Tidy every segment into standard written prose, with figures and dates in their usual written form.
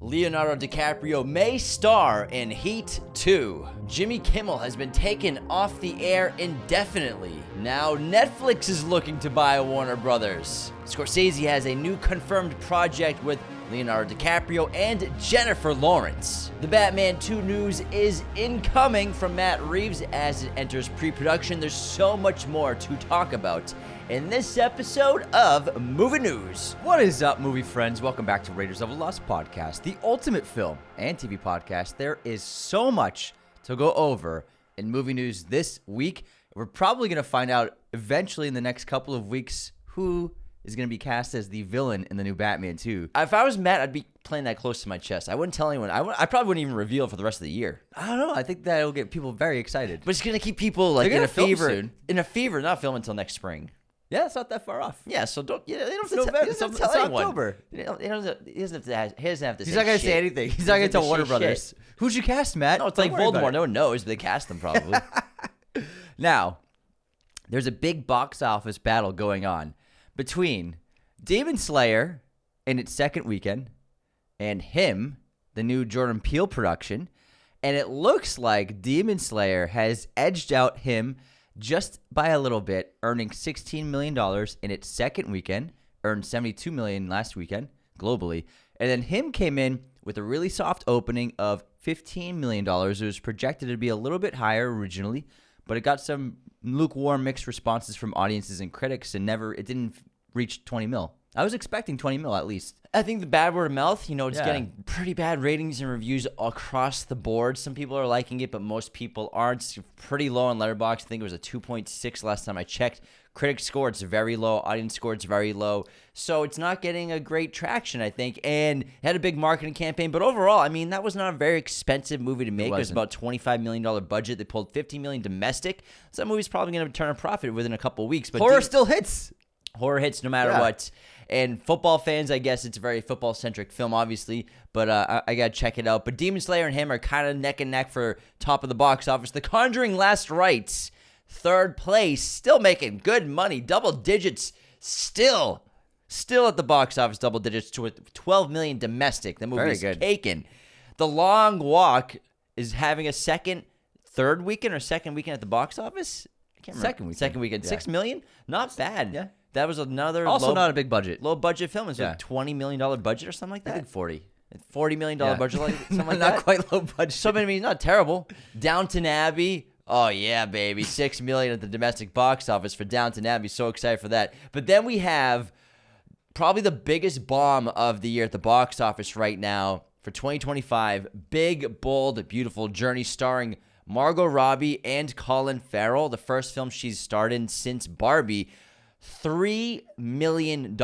Leonardo DiCaprio may star in Heat 2. Jimmy Kimmel has been taken off the air indefinitely. Now Netflix is looking to buy Warner Brothers. Scorsese has a new confirmed project with Leonardo DiCaprio and Jennifer Lawrence. The Batman 2 news is incoming from Matt Reeves as it enters pre-production. There's so much more to talk about in this episode of Movie News. What is up, movie friends? Welcome back to Raiders of the Lost podcast, the ultimate film and TV podcast. There is so much to go over in movie news this week. We're probably going to find out eventually in the next couple of weeks who is going to be cast as the villain in the new Batman 2. If I was Matt, I'd be playing that close to my chest. I wouldn't tell anyone. I probably wouldn't even reveal it for the rest of the year. I don't know. I think that will get people very excited. But it's going to keep people like in a fever. Soon. In a fever, not film until next spring. Yeah, it's not that far off. Yeah, so don't. Yeah, they don't have to, November, he doesn't have to tell it's anyone. October. He doesn't have to. He doesn't have to. He's not going to say anything. He's not going to tell Warner Brothers. Who'd you cast, Matt? No, it's like Voldemort. No one knows, but they cast them probably. Now, there's a big box office battle going on between Demon Slayer in its second weekend and Him, the new Jordan Peele production. And it looks like Demon Slayer has edged out Him just by a little bit, earning $16 million in its second weekend, earned $72 million last weekend globally. And then Him came in with a really soft opening of $15 million. It was projected to be a little bit higher originally, but it got some lukewarm mixed responses from audiences and critics, and it didn't reach 20 mil. I was expecting 20 mil at least. I think the bad word of mouth, it's getting pretty bad ratings and reviews across the board. Some people are liking it, but most people aren't. It's pretty low on Letterboxd. I think it was a 2.6 last time I checked. Critic score, it's very low. Audience score, it's very low. So it's not getting a great traction, I think. And it had a big marketing campaign. But overall, I mean, that was not a very expensive movie to make. It was about $25 million budget. They pulled $50 million domestic. So that movie's probably going to turn a profit within a couple of weeks. But horror still hits. Horror hits no matter what. And football fans, I guess it's a very football-centric film, obviously, but I got to check it out. But Demon Slayer and Him are kind of neck and neck for top of the box office. The Conjuring Last Rites, third place, still making good money, double digits, still at the box office, double digits, to $12 million domestic. The movie is taken. The Long Walk is having a third weekend at the box office? I can't remember. Second weekend. Yeah. $6 million? Not bad. Yeah. That was another not a big budget. Low budget film. It's like $20 million budget or something like that. I think 40. $40 million budget, something like that. Not quite low budget. So I mean, not terrible. Downton Abbey. Oh yeah, baby. $6 million at the domestic box office for Downton Abbey. So excited for that. But then we have probably the biggest bomb of the year at the box office right now for 2025. Big, bold, beautiful journey starring Margot Robbie and Colin Farrell. The first film she's starred in since Barbie. $3 million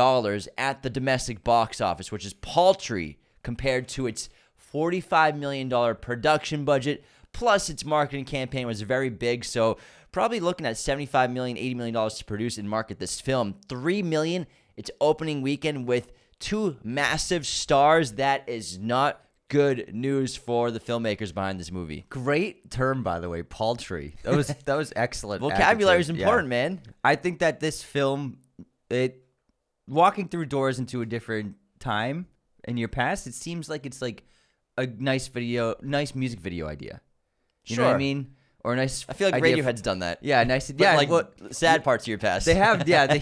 at the domestic box office, which is paltry compared to its $45 million production budget. Plus, its marketing campaign was very big, so probably looking at $75 million, $80 million to produce and market this film. $3 million, its opening weekend with two massive stars. That is not good news for the filmmakers behind this movie. Great term, by the way, paltry. That was excellent. Vocabulary is important, man. I think that this film, walking through doors into a different time in your past, it seems like it's like a nice music video idea. You know what I mean? Or a nice. I feel like Radiohead's done that. Yeah, nice. Sad parts of your past. They have. Yeah, they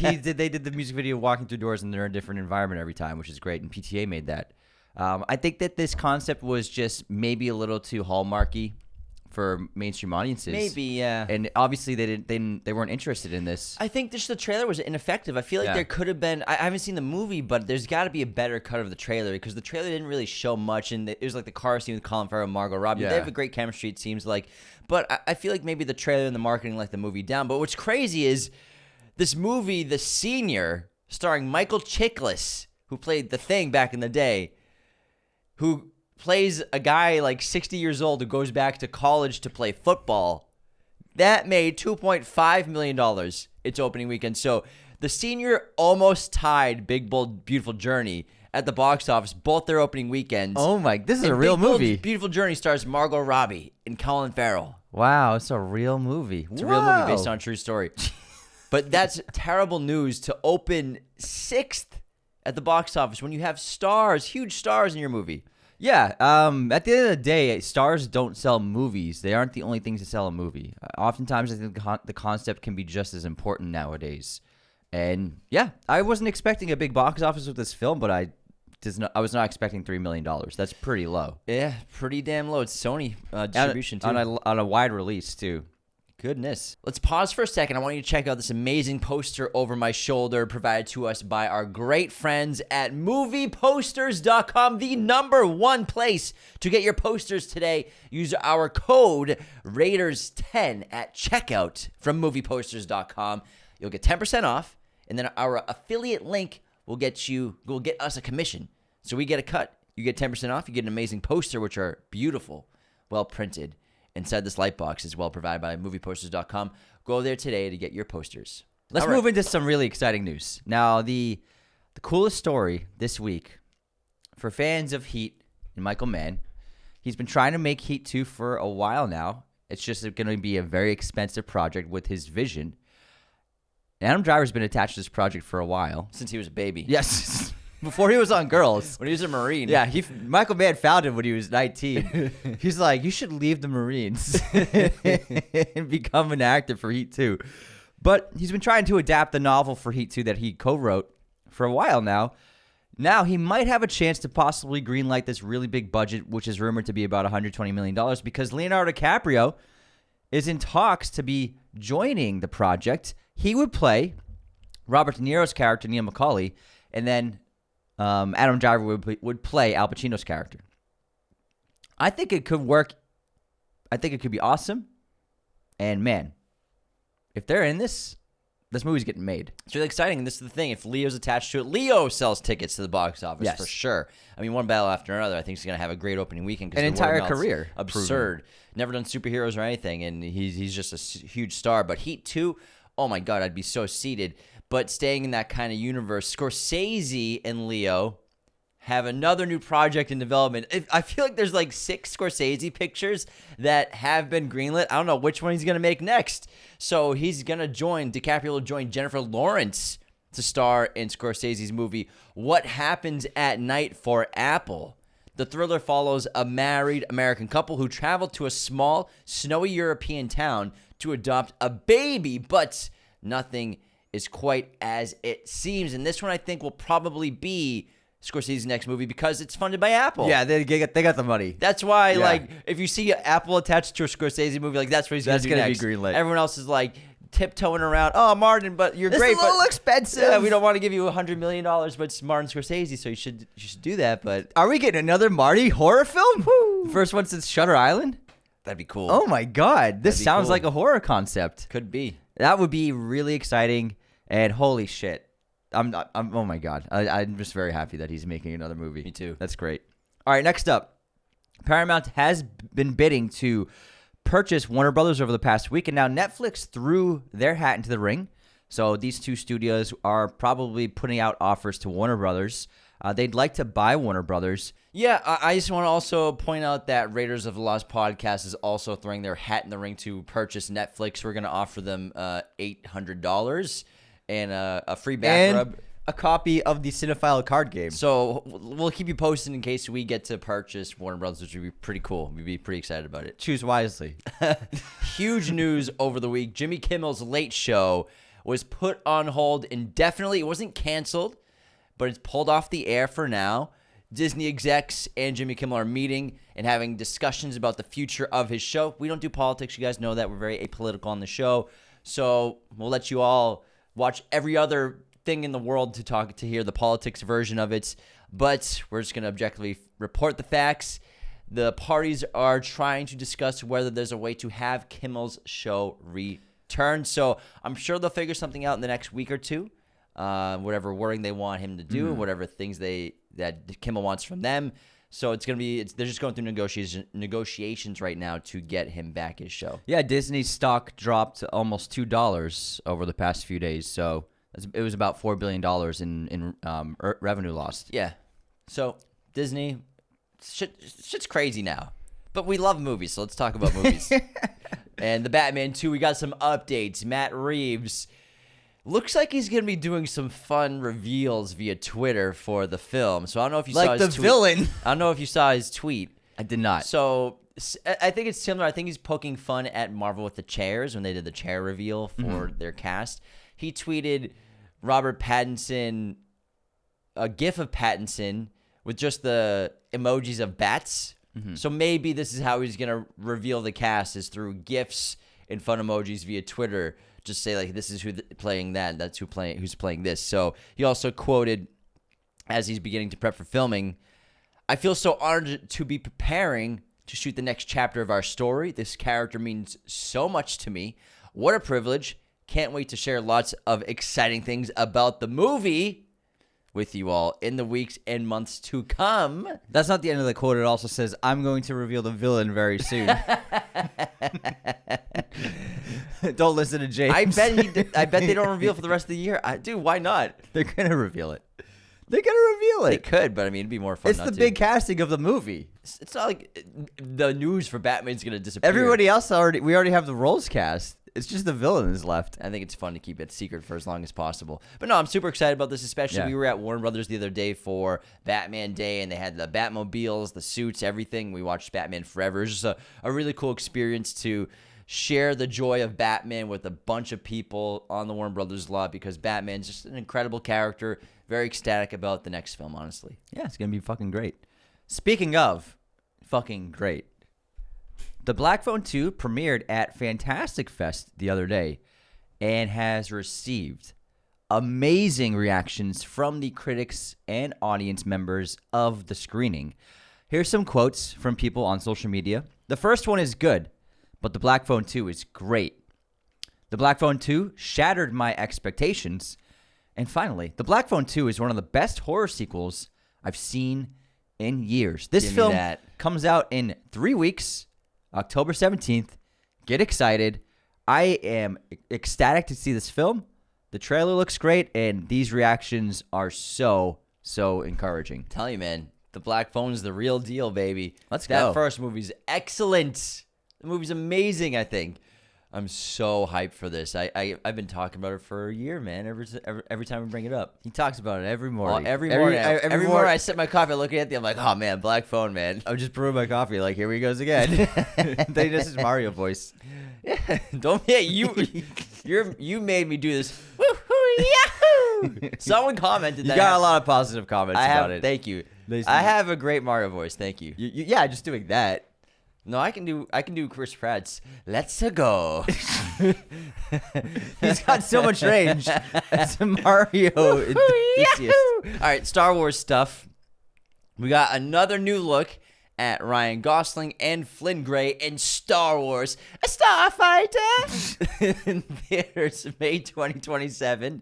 did the music video walking through doors, and they're in a different environment every time, which is great. And PTA made that. I think that this concept was just maybe a little too hallmarky for mainstream audiences. Maybe, yeah. And obviously they weren't interested in this. I think just the trailer was ineffective. I feel like there could have been. I haven't seen the movie, but there's got to be a better cut of the trailer because the trailer didn't really show much. And it was like the car scene with Colin Farrell and Margot Robbie. They have a great chemistry, it seems like. But I feel like maybe the trailer and the marketing let the movie down. But what's crazy is this movie, The Senior, starring Michael Chiklis, who played The Thing back in the day, who plays a guy like 60 years old who goes back to college to play football. That made $2.5 million its opening weekend. So The Senior almost tied Big, Bold, Beautiful Journey at the box office, both their opening weekends. Oh my, this is a real movie. Beautiful Journey stars Margot Robbie and Colin Farrell. Wow, it's a real movie. It's a real movie based on a true story. But that's terrible news to open 6th at the box office when you have stars, huge stars in your movie. Yeah. At the end of the day, stars don't sell movies. They aren't the only things that sell a movie. Oftentimes, I think the concept can be just as important nowadays. And yeah, I wasn't expecting a big box office with this film, but I was not expecting $3 million. That's pretty low. Yeah, pretty damn low. It's Sony distribution too. On a wide release too. Goodness. Let's pause for a second. I want you to check out this amazing poster over my shoulder provided to us by our great friends at movieposters.com, the #1 place to get your posters today. Use our code Raiders10 at checkout from movieposters.com. You'll get 10% off, and then our affiliate link will get us a commission. So we get a cut. You get 10% off. You get an amazing poster, which are beautiful, well printed. Inside this light box is well provided by movieposters.com. Go there today to get your posters. Let's move into some really exciting news. Now, the coolest story this week for fans of Heat and Michael Mann, he's been trying to make Heat 2 for a while now. It's just going to be a very expensive project with his vision. Adam Driver's been attached to this project for a while. Since he was a baby. Yes. Before he was on Girls. When he was a Marine. Yeah, Michael Mann found him when he was 19. He's like, you should leave the Marines and become an actor for Heat 2. But he's been trying to adapt the novel for Heat 2 that he co-wrote for a while now. Now he might have a chance to possibly greenlight this really big budget, which is rumored to be about $120 million, because Leonardo DiCaprio is in talks to be joining the project. He would play Robert De Niro's character, Neil McCauley, and then Adam Driver would play Al Pacino's character. I think it could work. I think it could be awesome. And man, if they're in this movie's getting made. It's really exciting. And this is the thing. If Leo's attached to it, Leo sells tickets to the box office for sure. I mean, one battle after another. I think he's going to have a great opening weekend. An entire career. Absurd. Proven. Never done superheroes or anything. And he's just a huge star. But Heat 2, oh my God, I'd be so seated. But staying in that kind of universe, Scorsese and Leo have another new project in development. I feel like there's like 6 Scorsese pictures that have been greenlit. I don't know which one he's going to make next. So he's going to DiCaprio will join Jennifer Lawrence to star in Scorsese's movie, What Happens at Night for Apple. The thriller follows a married American couple who travel to a small, snowy European town to adopt a baby, but nothing is quite as it seems. And this one I think will probably be Scorsese's next movie because it's funded by Apple. Yeah, they got the money. That's why, like, if you see Apple attached to a Scorsese movie, like, that's what he's going to do next. Be greenlit. Everyone else is like tiptoeing around. Oh, Martin, but you're great. It's a little expensive. Yeah, we don't want to give you $100 million, but it's Martin Scorsese, so you should do that. But are we getting another Marty horror film? Woo. First one since Shutter Island? That'd be cool. Oh my God, this sounds like a horror concept. Could be. That would be really exciting. And holy shit, oh my God, I'm just very happy that he's making another movie. Me too. That's great. All right, next up, Paramount has been bidding to purchase Warner Brothers over the past week, and now Netflix threw their hat into the ring. So these two studios are probably putting out offers to Warner Brothers. They'd like to buy Warner Brothers. Yeah, I just want to also point out that Raiders of the Lost podcast is also throwing their hat in the ring to purchase Netflix. We're going to offer them $800 and a free back rub. A copy of the Cinephile card game. So we'll keep you posted in case we get to purchase Warner Brothers, which would be pretty cool. We'd be pretty excited about it. Choose wisely. Huge news over the week. Jimmy Kimmel's Late Show was put on hold indefinitely. It wasn't canceled, but it's pulled off the air for now. Disney execs and Jimmy Kimmel are meeting and having discussions about the future of his show. We don't do politics. You guys know that. We're very apolitical on the show. So we'll let you all watch every other thing in the world to hear the politics version of it, but we're just going to objectively report the facts. The parties are trying to discuss whether there's a way to have Kimmel's show return, so I'm sure they'll figure something out in the next week or two, whatever wording they want him to do, whatever things that Kimmel wants from them. So it's going to be they're just going through negotiations right now to get him back his show. Yeah, Disney's stock dropped almost $2 over the past few days, so it was about $4 billion in revenue lost. Yeah. So Disney, shit's crazy now. But we love movies, so let's talk about movies. And the Batman 2, we got some updates. Matt Reeves Looks like he's going to be doing some fun reveals via Twitter for the film. So I don't know if you saw his tweet. Villain. I don't know if you saw his tweet. I did not. So I think it's similar. I think he's poking fun at Marvel with the chairs when they did the chair reveal for their cast. He tweeted Robert Pattinson, a GIF of Pattinson with just the emojis of bats. So maybe this is how he's going to reveal the cast, is through GIFs and fun emojis via Twitter. Just say, like, this is who's playing that, that's who's playing this. So he also quoted, as he's beginning to prep for filming, "I feel so honored to be preparing to shoot the next chapter of our story. This character means so much to me. What a privilege. Can't wait to share lots of exciting things about the movie with you all in the weeks and months to come." That's not the end of the quote. It also says, "I'm going to reveal the villain very soon." Don't listen to James. I bet they don't reveal for the rest of the year. Dude, why not? They're going to reveal it. They're going to reveal They it. could, but I mean, it'd be more fun. It's not the to. big casting of the movie. It's not like the news for Batman's going to disappear. Everybody else we already have the roles cast. It's just the villain is left. I think it's fun to keep it secret for as long as possible. But no, I'm super excited about this, especially we were at Warner Brothers the other day for Batman Day, and they had the Batmobiles, the suits, everything. We watched Batman Forever. It was just a really cool experience to share the joy of Batman with a bunch of people on the Warner Brothers lot, because Batman's just an incredible character. Very ecstatic about the next film, honestly. Yeah, it's going to be fucking great. Speaking of fucking great, The Black Phone 2 premiered at Fantastic Fest the other day and has received amazing reactions from the critics and audience members of the screening. Here's some quotes from people on social media. The first one is good, but The Black Phone 2 is great. The Black Phone 2 shattered my expectations. And finally, The Black Phone 2 is one of the best horror sequels I've seen in years. This Give me film that. comes out in 3 weeks, October 17th. Get excited. I am ecstatic to see this film. The trailer looks great, and these reactions are so encouraging. Tell you, man, The Black Phone's the real deal, baby. Let's go. go. That first movie's excellent. The movie's amazing, I think. I'm so hyped for this. I've been talking about it for a year, man. Every time we bring it up. He talks about it every morning. Every morning I sip my coffee, I look at it, I'm like, oh man, Black Phone, man. I'm just brewing my coffee, like, here he goes again. Then this is Mario voice. Yeah, you made me do this. Woo-hoo, yahoo! Someone commented that. You got a lot of positive comments about it. Thank you. I have a great Mario voice. Thank you. Yeah, just doing that. No, I can do Chris Pratt's "Let's Go." He's got so much range. It's a Mario enthusiast. All right, Star Wars stuff. We got another new look at Ryan Gosling and Flynn Gray in Star Wars: A Starfighter in theaters May 2027.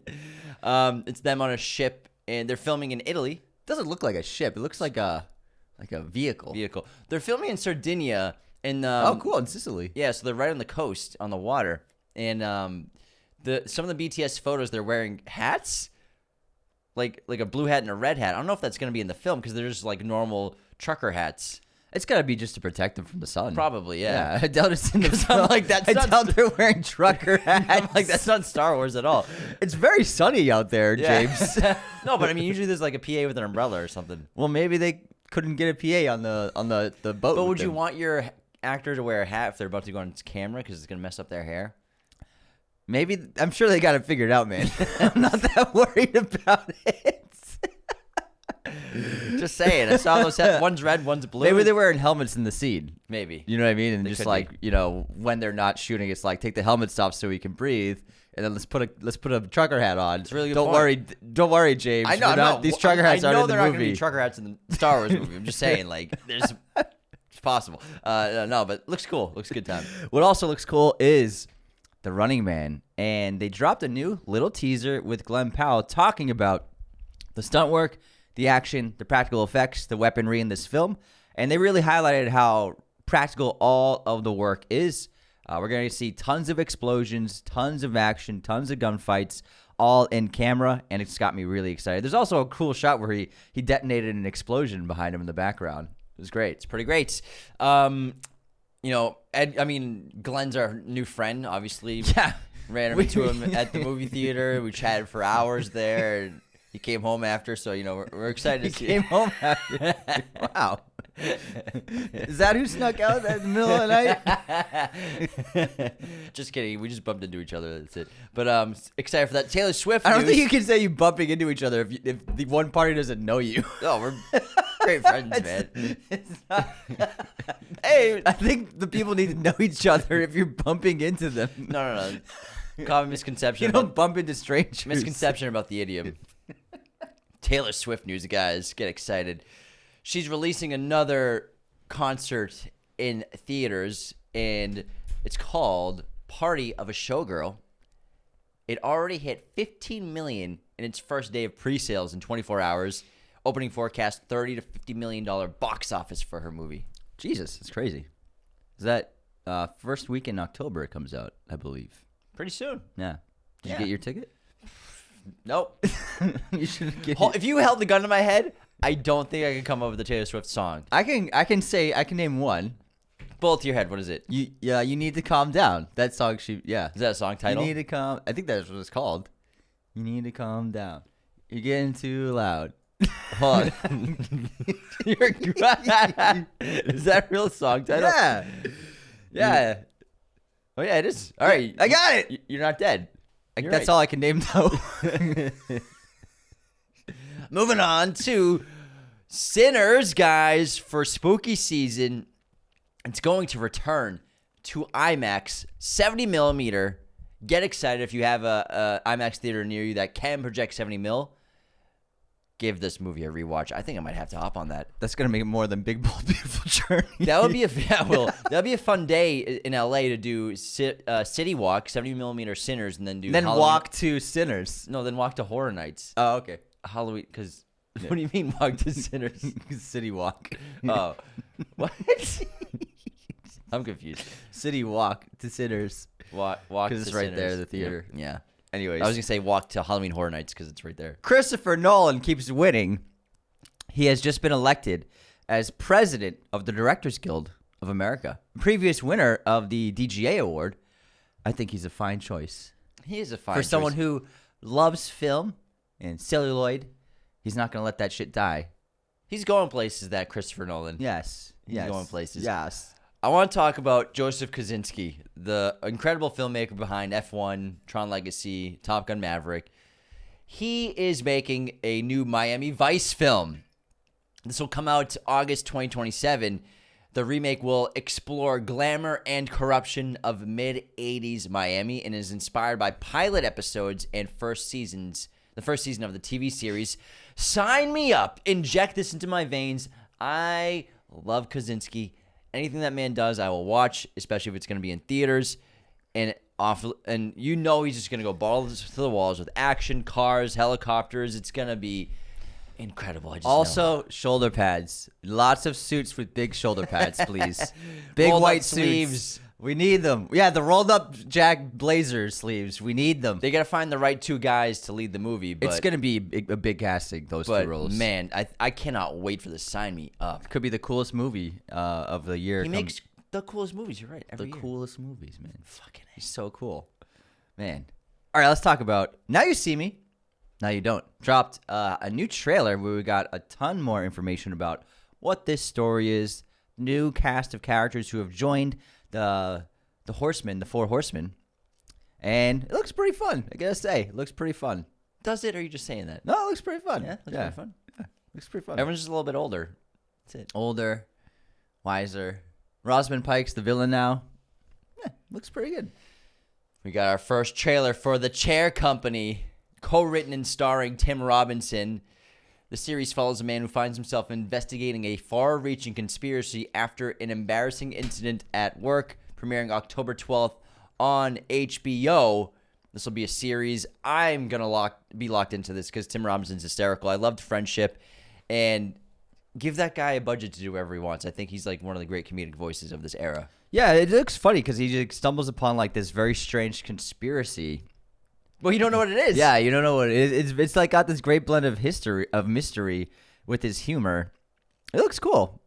It's them on a ship, and they're filming in Italy. It doesn't look like a ship. It looks like a vehicle. They're filming in Sardinia. Oh, cool, in Sicily. Yeah, so they're right on the coast, on the water. And some of the BTS photos, they're wearing hats, like a blue hat and a red hat. I don't know if that's going to be in the film, because they're just like normal trucker hats. It's got to be just to protect them from the sun. Probably, yeah. I doubt it's in the film. I'm like, I doubt they're wearing trucker hats. I'm like, that's not Star Wars at all. It's very sunny out there, James. No, but I mean, usually there's like a PA with an umbrella or something. Well, maybe they couldn't get a PA on the boat. But would you want your actor to wear a hat if they're about to go on camera, because it's going to mess up their hair? Maybe. I'm sure they got it figured out, man. I'm not that worried about it. Just saying. I saw those hats. One's red, one's blue. Maybe they're wearing helmets in the scene. Maybe. You know what I mean? And They just could like, be. when they're not shooting, it's like, take the helmets off so we can breathe. And then let's put a trucker hat on. It's a really good Don't point. Don't worry, James. I know. These trucker hats I aren't know in the they're not movie. going to be trucker hats in the Star Wars movie. I'm just saying, like, it's possible. No, but looks cool. Looks good time. What also looks cool is The Running Man. And they dropped a new little teaser with Glenn Powell talking about the stunt work, the action, the practical effects, the weaponry in this film. And they really highlighted how practical all of the work is. We're going to see tons of explosions, tons of action, tons of gunfights, all in camera, and it's got me really excited. There's also a cool shot where he detonated an explosion behind him in the background. It was great. It's pretty great. Glenn's our new friend, obviously. Yeah. Ran into him at the movie theater. We chatted for hours there. And he came home after, so we're excited to see. He came home after. Wow. Is that who snuck out in the middle of the night? Just kidding. We just bumped into each other. That's it. But excited for that. Taylor Swift. I don't think you can say you bumping into each other if the one party doesn't know you. Oh, we're great friends, man. Hey, I think the people need to know each other if you're bumping into them. No. Common misconception. You don't bump into strangers. Misconception about the idiom. Taylor Swift news, guys. Get excited. She's releasing another concert in theaters, and it's called Party of a Showgirl. It already hit 15 million in its first day of pre-sales in 24 hours. Opening forecast $30 to $50 million box office for her movie. Jesus, that's crazy. Is that first week in October it comes out, I believe. Pretty soon. Yeah. Did you get your ticket? Nope. You should get. If you held the gun to my head, I don't think I could come up with a Taylor Swift song. I can name one. Bullet to your head. What is it? You need to calm down. That song. Is that a song title? You need to calm. I think that's what it's called. You need to calm down. You're getting too loud. Hold on. Is that a real song title? Yeah. Oh yeah, it is. All right, I got it. You're not dead. That's all I can name though. Moving on to Sinners, guys, for spooky season. It's going to return to IMAX 70 millimeter. Get excited if you have a IMAX theater near you that can project 70 mil. Give this movie a rewatch. I think I might have to hop on that. That's gonna make it more than Big Bold Beautiful Journey. That would be that'd be a fun day in LA to do City Walk 70 millimeter Sinners and then do Halloween. Walk to Sinners. No, then walk to Horror Nights. Oh, okay. Halloween, because what do you mean walk to Sinners? City Walk. Oh, what? I'm confused. City Walk to Sinners. Walk because it's right Sinners. there, the theater. Yeah. Anyways, I was gonna say walk to Halloween Horror Nights because it's right there. Christopher Nolan keeps winning. He has just been elected as president of the Directors Guild of America, previous winner of the DGA award. I think he's a fine choice. He is a fine for choice. Someone who loves film and celluloid. He's not gonna let that shit die. He's going places, that Christopher Nolan. Yes. He's going places. Yes. I want to talk about Joseph Kosinski, the incredible filmmaker behind F1, Tron Legacy, Top Gun Maverick. He is making a new Miami Vice film. This will come out August 2027. The remake will explore glamour and corruption of mid-'80s Miami and is inspired by pilot episodes and the first season of the TV series. Sign me up. Inject this into my veins. I love Kosinski. Anything that man does, I will watch, especially if it's going to be in theaters. And he's just going to go balls to the walls with action, cars, helicopters. It's going to be incredible. Also, shoulder pads. Lots of suits with big shoulder pads, please. Big Rolled white up sleeves. suits. We need them. Yeah, the rolled up Jack Blazer sleeves. We need them. They got to find the right two guys to lead the movie. But, it's going to be a big casting, those two roles. Man, I cannot wait for this. Sign me up. Could be the coolest movie of the year. He makes the coolest movies. You're right. Every year. Coolest movies, man. Fucking He's so cool. Man. All right, let's talk about Now You See Me, Now You Don't. Dropped a new trailer where we got a ton more information about what this story is. New cast of characters who have joined the Horsemen, the Four Horsemen. And it looks pretty fun, I gotta say. It looks pretty fun. Does it, or are you just saying that? No, it looks pretty fun. Yeah, looks pretty fun. Yeah, looks pretty fun. Everyone's just a little bit older. That's it. Older, wiser. Rosamund Pike's the villain now. Yeah, looks pretty good. We got our first trailer for The Chair Company, co-written and starring Tim Robinson. The series follows a man who finds himself investigating a far-reaching conspiracy after an embarrassing incident at work, premiering October 12th on HBO. This will be a series. I'm going to be locked into this because Tim Robinson's hysterical. I loved Friendship, and give that guy a budget to do whatever he wants. I think he's like one of the great comedic voices of this era. Yeah, it looks funny because he just stumbles upon like this very strange conspiracy. Well, you don't know what it is. Yeah, you don't know what it is. It's like got this great blend of mystery with his humor. It looks cool.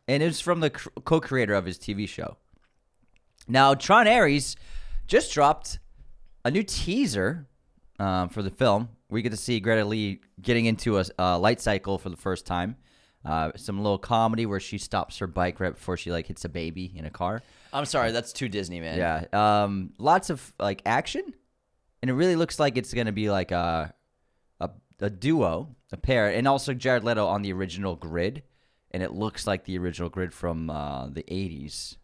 And it's from the co-creator of his TV show. Now, Tron Ares just dropped a new teaser for the film. We get to see Greta Lee getting into a light cycle for the first time. Some little comedy where she stops her bike right before she like hits a baby in a car. I'm sorry, that's too Disney, man. Yeah. Lots of like action, and it really looks like it's gonna be like a duo, a pair, and also Jared Leto on the original grid, and it looks like the original grid from the 80s.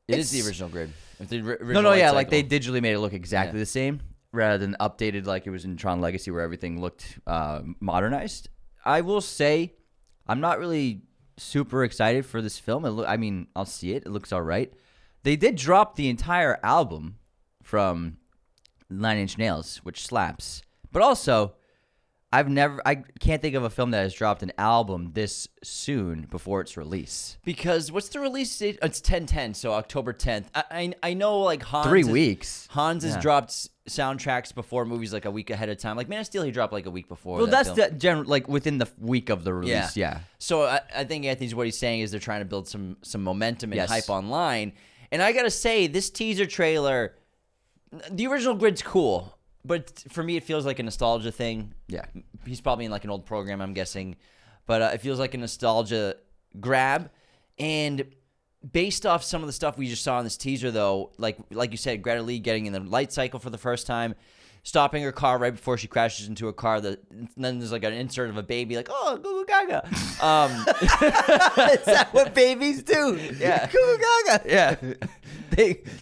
It is the original grid. Like they digitally made it look exactly the same rather than updated like it was in Tron Legacy where everything looked modernized. I will say I'm not really super excited for this film. I'll see it. It looks all right. They did drop the entire album from Nine Inch Nails, which slaps. But also, I can't think of a film that has dropped an album this soon before its release. Because what's the release date? It's 10/10, so October 10th. I know like Hans 3 weeks. Hans has dropped soundtracks before movies like a week ahead of time. Like Man of Steel, he dropped like a week before. Well, that's the general, like within the week of the release. Yeah. So I think Anthony's what he's saying is they're trying to build some momentum and hype online. And I gotta say, this teaser trailer, the original grid's cool. But for me, it feels like a nostalgia thing. Yeah. He's probably in like an old program, I'm guessing. But it feels like a nostalgia grab. And based off some of the stuff we just saw in this teaser, though, like you said, Greta Lee getting in the light cycle for the first time, stopping her car right before she crashes into a car. And then there's like an insert of a baby, like, oh, goo goo gaga. Is that what babies do? Yeah. Goo goo gaga. Yeah.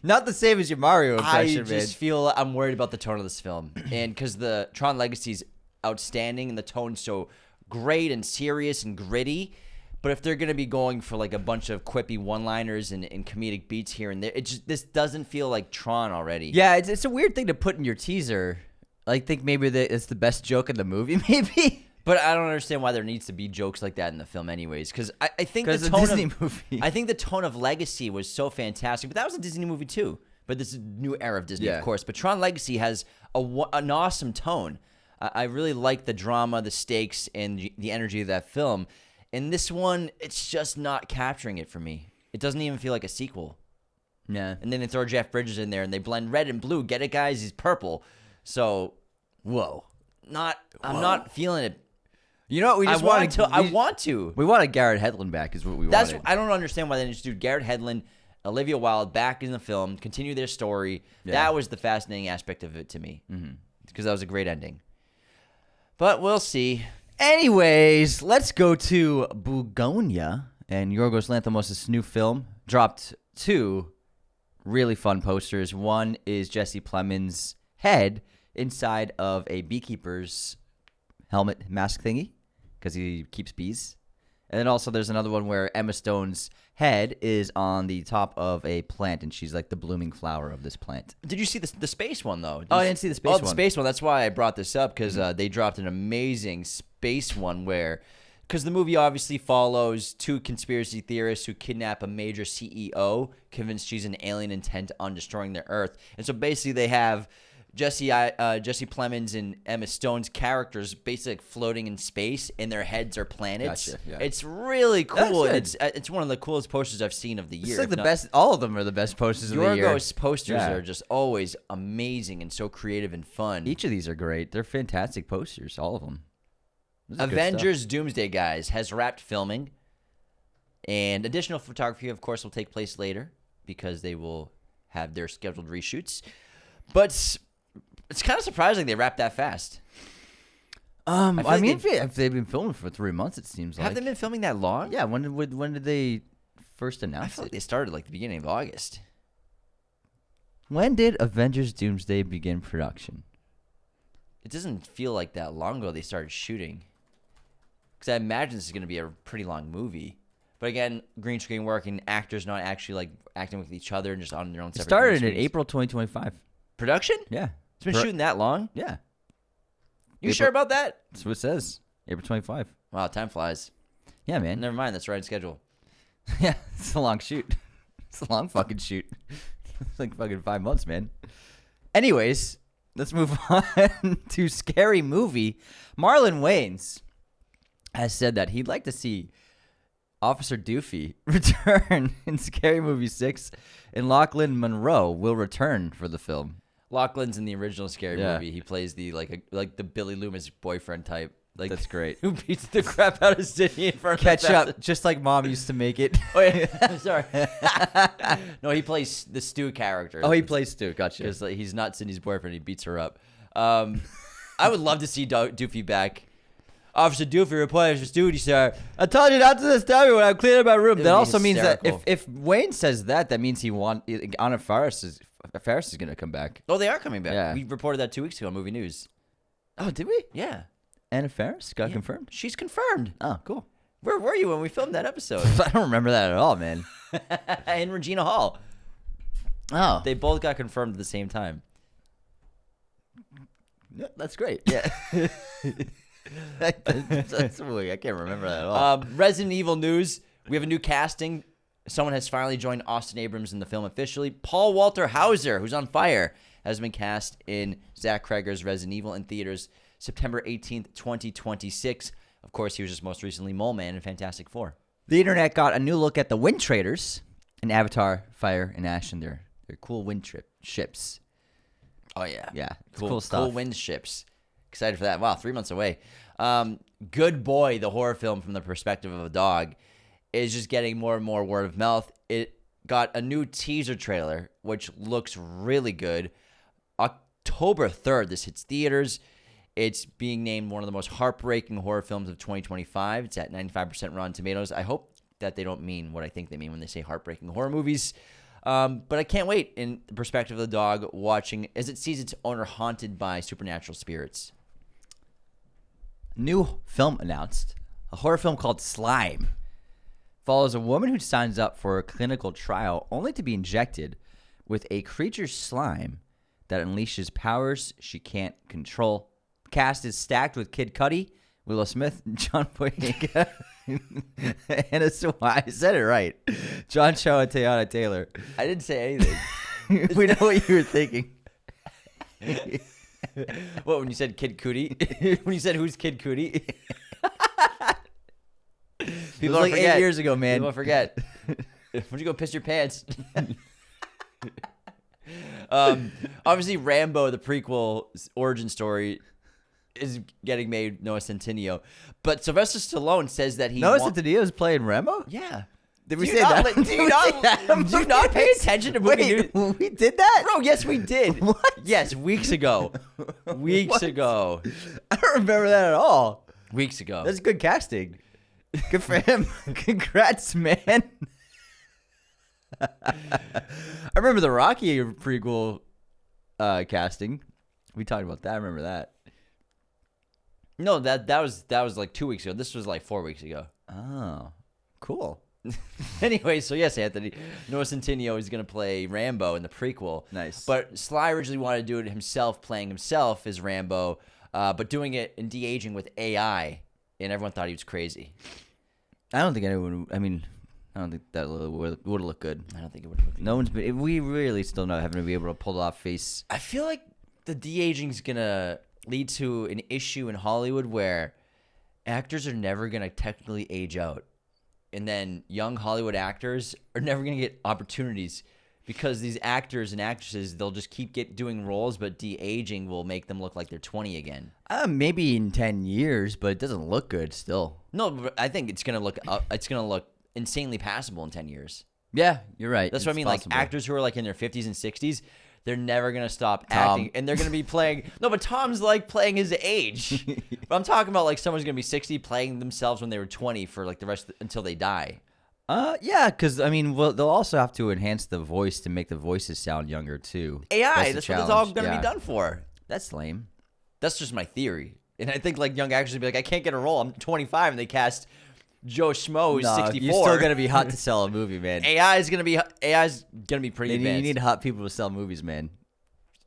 Not the same as your Mario impression, I just feel I'm worried about the tone of this film. And because the Tron Legacy is outstanding and the tone's so great and serious and gritty. But if they're going to be going for like a bunch of quippy one-liners and comedic beats here and there, this doesn't feel like Tron already. Yeah, it's a weird thing to put in your teaser. I think maybe it's the best joke in the movie, maybe. But I don't understand why there needs to be jokes like that in the film, anyways. Because I think the tone Disney movie. I think the tone of Legacy was so fantastic, but that was a Disney movie too. But this is a new era of Disney, of course. But Tron Legacy has an awesome tone. I really like the drama, the stakes, and the energy of that film. And this one, it's just not capturing it for me. It doesn't even feel like a sequel. Yeah. And then they throw Jeff Bridges in there, and they blend red and blue. Get it, guys? He's purple. So, I'm not feeling it. You know what? I want to. We wanted Garrett Hedlund back is what we wanted. I don't understand why they didn't just do Garrett Hedlund, Olivia Wilde back in the film, continue their story. Yeah. That was the fascinating aspect of it to me. Because that was a great ending. But we'll see. Anyways, let's go to Bugonia and Yorgos Lanthimos' new film. Dropped 2 really fun posters. One is Jesse Plemons' head inside of a beekeeper's helmet mask thingy because he keeps bees. And then also there's another one where Emma Stone's head is on the top of a plant, and she's like the blooming flower of this plant. Did you see the space one, though? I didn't see the space one. Oh, the space one. That's why I brought this up, because they dropped an amazing space one where... Because the movie obviously follows 2 conspiracy theorists who kidnap a major CEO, convinced she's an alien intent on destroying the Earth. And so basically they have... Jesse Plemons and Emma Stone's characters basically like floating in space, and their heads are planets. Gotcha, yeah. It's really cool. And it's one of the coolest posters I've seen of the year. It's like the best. All of them are the best posters of the year. Yorgos posters are just always amazing and so creative and fun. Each of these are great. They're fantastic posters, all of them. Avengers Doomsday, guys, has wrapped filming, and additional photography, of course, will take place later because they will have their scheduled reshoots. But it's kind of surprising they wrapped that fast. If they've been filming for 3 months, it seems like. Have they been filming that long? Yeah. When did they first announce I feel like they started like the beginning of August. When did Avengers Doomsday begin production? It doesn't feel like that long ago they started shooting. Because I imagine this is going to be a pretty long movie. But again, green screen work and actors not actually like acting with each other and just on their own separate. It started in April 2025. Production? Yeah. It's been shooting that long? Yeah. You sure about that? That's what it says. April 25. Wow, time flies. Yeah, man. Never mind, that's right on schedule. Yeah, it's a long shoot. It's a long fucking shoot. It's like fucking 5 months, man. Anyways, let's move on to Scary Movie. Marlon Wayans has said that he'd like to see Officer Doofy return in Scary Movie 6, and Lachlan Monroe will return for the film. Lachlan's in the original Scary Yeah. Movie. He plays the like the Billy Loomis boyfriend type. Like That's great. Who beats the crap out of Sydney in front of Ketchup, just like Mom used to make it. Oh, yeah. Sorry. No, he plays the Stu character. Oh, he plays Stu. Gotcha. Because like, he's not Sydney's boyfriend. He beats her up. I would love to see Doofy back. Officer Doofy reports for duty, sir. I told you not to disturb me when I'm cleaning my room. That also means that if Wayne says that means he Anna Faris is going to come back. Oh, they are coming back. Yeah. We reported that 2 weeks ago on Movie News. Oh, did we? Yeah. Anna Faris got confirmed? She's confirmed. Oh, cool. Where were you when we filmed that episode? I don't remember that at all, man. In Regina Hall. Oh. They both got confirmed at the same time. Yeah, that's great. Yeah. That's weird. I can't remember that at all. Resident Evil news. We have a new casting. Someone has finally joined Austin Abrams in the film officially. Paul Walter Hauser, who's on fire, has been cast in Zach Cregger's Resident Evil in theaters September 18th, 2026. Of course, he was just most recently Mole Man in Fantastic Four. The internet got a new look at the Wind Traders in Avatar, Fire, and Ash, and their cool wind ships. Oh, yeah. Yeah, it's cool stuff. Cool wind ships. Excited for that. Wow, 3 months away. Good Boy, the horror film from the perspective of a dog, is just getting more and more word of mouth. It got a new teaser trailer, which looks really good. October 3rd, this hits theaters. It's being named one of the most heartbreaking horror films of 2025. It's at 95% Rotten Tomatoes. I hope that they don't mean what I think they mean when they say heartbreaking horror movies. But I can't wait in the perspective of the dog watching as it sees its owner haunted by supernatural spirits. New film announced. A horror film called Slime follows a woman who signs up for a clinical trial only to be injected with a creature's slime that unleashes powers she can't control. Cast is stacked with Kid Cudi, Willow Smith, John Boyega, and I said it right. John Cho and Teyana Taylor. I didn't say anything. We know what you were thinking. What, when you said Kid Cudi? When you said who's Kid Cudi? People like forget. 8 years ago, man. People forget. Why'd you go piss your pants? Obviously, Rambo, the prequel origin story, is getting made. Noah Centineo, but Sylvester Stallone says that he. Noah Centineo is playing Rambo. Yeah. Did we say that? Do you not pay attention to movie news? We did that? Bro, yes, we did. What? Yes, weeks ago. Weeks ago. I don't remember that at all. Weeks ago. That's good casting. Good for him. Congrats, man. I remember the Rocky prequel casting. We talked about that. I remember that. No, that was like 2 weeks ago. This was like 4 weeks ago. Oh, cool. Anyway, so yes, Anthony, Noah Centineo is going to play Rambo in the prequel. Nice. But Sly originally wanted to do it himself, playing himself as Rambo, but doing it and de-aging with AI, and everyone thought he was crazy. I don't think anyone. I mean, I don't think that would look good. I don't think it would look good. No one's been. We really still not having to be able to pull it off face. I feel like the de-aging is going to lead to an issue in Hollywood where actors are never going to technically age out. And then young Hollywood actors are never going to get opportunities because these actors and actresses, they'll just keep doing roles, but de-aging will make them look like they're 20 again. Maybe in 10 years, but it doesn't look good still. No, but I think it's going to look insanely passable in 10 years. Yeah, you're right. That's what I mean. Possible. Like actors who are like in their 50s and 60s, they're never going to stop acting, and they're going to be playing. No, but Tom's like playing his age. But I'm talking about like someone's going to be 60 playing themselves when they were 20 for like the rest until they die. Yeah, because I mean, well, they'll also have to enhance the voice to make the voices sound younger too. AI, that's what it's all going to be done for. That's lame. That's just my theory. And I think like young actors would be like, I can't get a role. I'm 25, and they cast Joe Schmo who's 64. You're still gonna be hot to sell a movie, man. AI's gonna be pretty advanced. You need hot people to sell movies, man.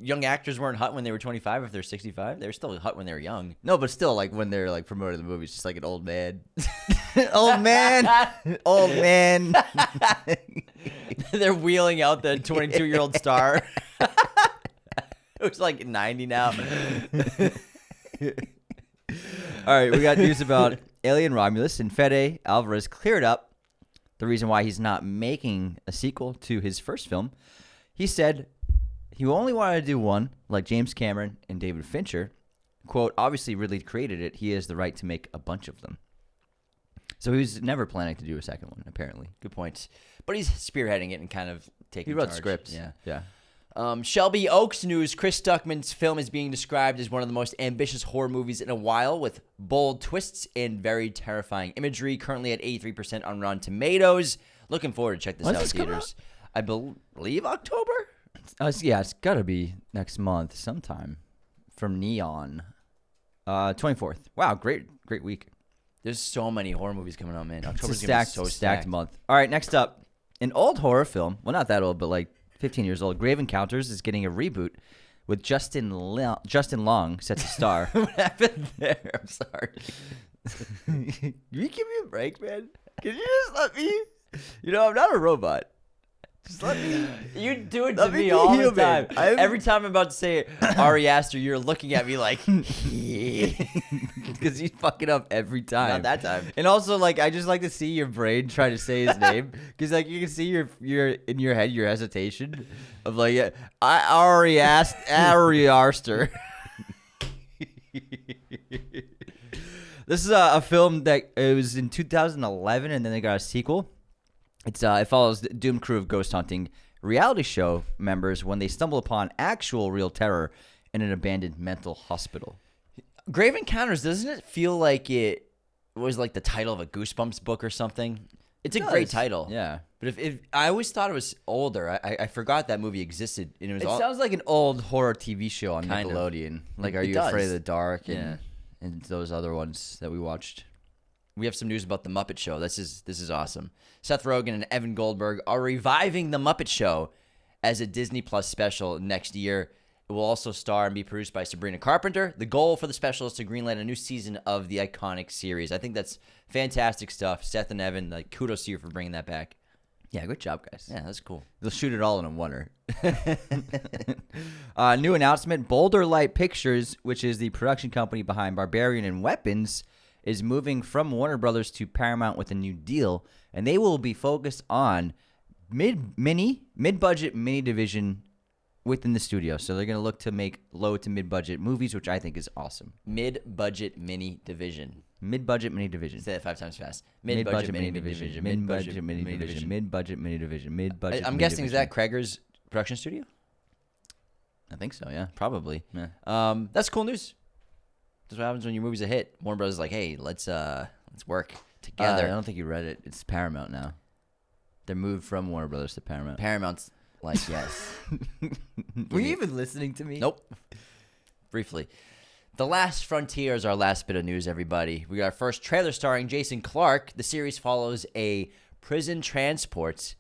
Young actors weren't hot when they were 25. If they're 65, they were still hot when they were young. No, but still, like when they're like promoting the movies, just like an old man, old man, old man. They're wheeling out the 22-year-old star. Who's like 90 now. All right, we got news about Alien Romulus and Fede Alvarez cleared up the reason why he's not making a sequel to his first film. He said he only wanted to do one, like James Cameron and David Fincher. Quote, obviously Ridley created it. He has the right to make a bunch of them. So he was never planning to do a second one, apparently. Good point. But he's spearheading it and kind of taking He wrote charge. scripts. Yeah. Yeah. Shelby Oaks news. Chris Stuckman's film is being described as one of the most ambitious horror movies in a while, with bold twists and very terrifying imagery. Currently at 83% on Rotten Tomatoes. Looking forward to check this out in theaters. I believe October? Yeah, it's got to be next month sometime. From Neon. 24th. Wow, great week. There's so many horror movies coming out, man. It's October's a going to be so stacked month. All right, next up. An old horror film. Well, not that old, but like 15 years old. Grave Encounters is getting a reboot with Justin Long set to star. What happened there? I'm sorry. Can you give me a break, man? Can you just let me? You know, I'm not a robot. Just let me. You do it to Let me me be all human. the time. I'm- Every time I'm about to say Ari Aster, you're looking at me like, Because he's fucking up every time. Not that time. And also, like, I just like to see your brain try to say his name. Because, like, you can see your in your head, your hesitation of, like, Ari Aster. This is a film that it was in 2011, and then they got a sequel. It follows the doomed crew of ghost hunting reality show members when they stumble upon actual real terror in an abandoned mental hospital. Grave Encounters, doesn't it feel like it was like the title of a Goosebumps book or something? It's a great title. Yeah. But if I always thought it was older. I forgot that movie existed. And it was It all, sounds like an old horror TV show on Kind of. Nickelodeon. Like, Are It You does. Afraid of the Dark? Yeah. And those other ones that we watched. We have some news about The Muppet Show. This is awesome. Seth Rogen and Evan Goldberg are reviving The Muppet Show as a Disney Plus special next year. It will also star and be produced by Sabrina Carpenter. The goal for the special is to greenlight a new season of the iconic series. I think that's fantastic stuff. Seth and Evan, like, kudos to you for bringing that back. Yeah, good job, guys. Yeah, that's cool. They'll shoot it all in a wonder. New announcement. Boulder Light Pictures, which is the production company behind Barbarian and Weapons, is moving from Warner Brothers to Paramount with a new deal, and they will be focused on mid-budget mini division within the studio. So they're going to look to make low to mid-budget movies, which I think is awesome. Mid-budget mini division. Mid-budget mini division. Say that 5 times fast. Mid-budget mini division. Mid-budget mini division. Mid-budget mini division. Mid-budget. I'm guessing, is that Krager's production studio? I think so. Yeah. Probably. Yeah. That's cool news. That's what happens when your movie's a hit. Warner Brothers is like, hey, let's work together. I don't think you read it. It's Paramount now. They're moved from Warner Brothers to Paramount. Paramount's like, yes. Were you even listening to me? Nope. Briefly. The Last Frontier is our last bit of news, everybody. We got our first trailer starring Jason Clarke. The series follows a prison transport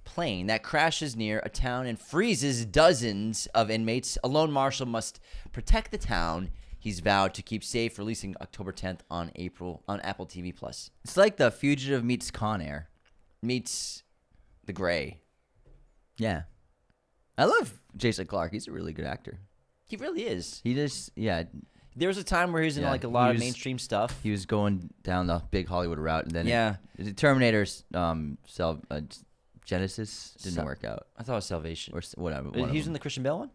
plane that crashes near a town and freezes dozens of inmates. A lone marshal must protect the town he's vowed to keep safe, releasing October 10th on Apple TV+. It's like The Fugitive meets Con Air. Meets The Gray. Yeah. I love Jason Clarke. He's a really good actor. He really is. He just, yeah. There was a time where he was in like a lot of mainstream stuff. He was going down the big Hollywood route, and then Terminator's Genesis didn't work out. I thought it was Salvation. Or whatever. He was in the Christian Bale one?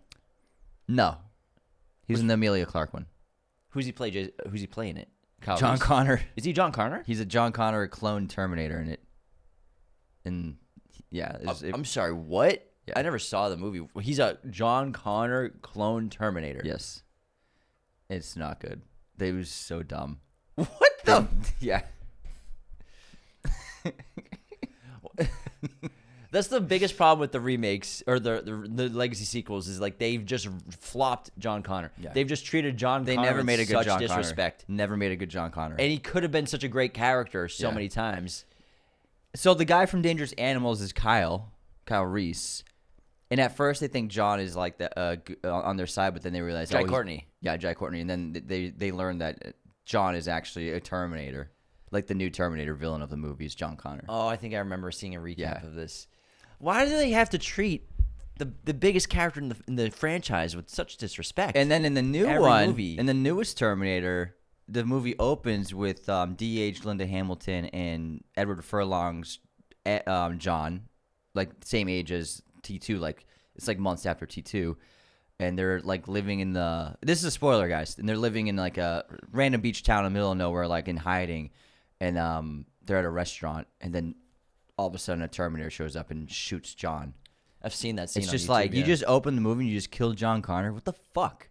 No. He was in the Emilia Clarke one. Who's he playing it? Kyle John Reese? Connor. Is he John Connor? He's a John Connor clone Terminator in it. And yeah. I'm sorry, what? Yeah. I never saw the movie. He's a John Connor clone Terminator. Yes. It's not good. They was so dumb. What the? Yeah. That's the biggest problem with the remakes or the legacy sequels is like they've just flopped John Connor. Yeah. They've just treated John They Connor never made a with good such John disrespect. Connor. Never made a good John Connor. And he could have been such a great character so Yeah. many times. So the guy from Dangerous Animals is Kyle Reese. And at first they think John is like the on their side, but then they realize Jai Courtney. Yeah, Jai Courtney. And then they learn that John is actually a Terminator. Like the new Terminator villain of the movie is John Connor. Oh, I think I remember seeing a recap Yeah. of this. Why do they have to treat the biggest character in the franchise with such disrespect? And then in the new Every one, movie. in the newest Terminator, the movie opens with D.H. Linda Hamilton and Edward Furlong's John, like same age as T2, like it's like months after T2, and they're like living in this is a spoiler, guys, and they're living in like a random beach town in the middle of nowhere, like in hiding, and they're at a restaurant, and then all of a sudden a Terminator shows up and shoots John. I've seen that scene. It's on just YouTube, like yeah. you just open the movie and you just kill John Connor. What the fuck?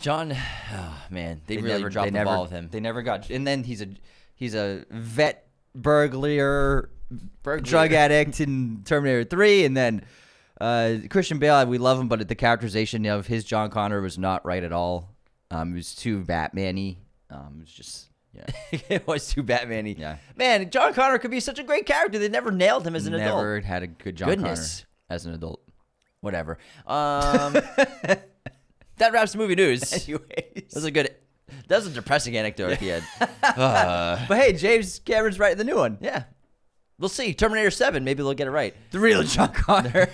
John, oh man, they really dropped the ball with him. They never got. And then he's a vet burglar, drug addict in Terminator 3, and then Christian Bale. We love him, but the characterization of his John Connor was not right at all. It was too Batman-y. It was just. Yeah. It was too Batman-y. Yeah. Man, John Connor could be such a great character. They never nailed him as an adult. Never had a good John Connor as an adult. Whatever. That wraps the movie news. Anyways. That was a depressing anecdote at the end. But hey, James Cameron's writing the new one. Yeah. We'll see. Terminator 7. Maybe they'll get it right. The real John Connor.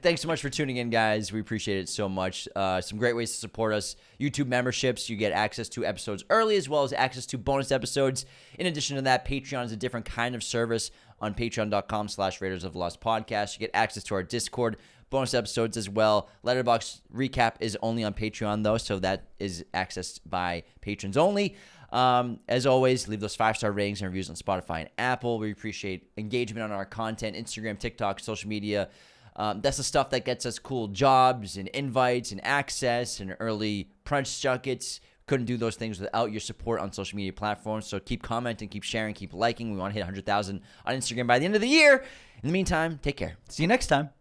Thanks so much for tuning in, guys. We appreciate it so much. Some great ways to support us. YouTube memberships. You get access to episodes early as well as access to bonus episodes. In addition to that, Patreon is a different kind of service on patreon.com/Raiders of the Lost Podcast. You get access to our Discord, bonus episodes as well. Letterboxd recap is only on Patreon, though, so that is accessed by patrons only. As always, leave those 5-star ratings and reviews on Spotify and Apple. We appreciate engagement on our content, Instagram, TikTok, social media. That's the stuff that gets us cool jobs and invites and access and early Punch junkets. Couldn't do those things without your support on social media platforms. So keep commenting, keep sharing, keep liking. We want to hit 100,000 on Instagram by the end of the year. In the meantime, take care. See you next time.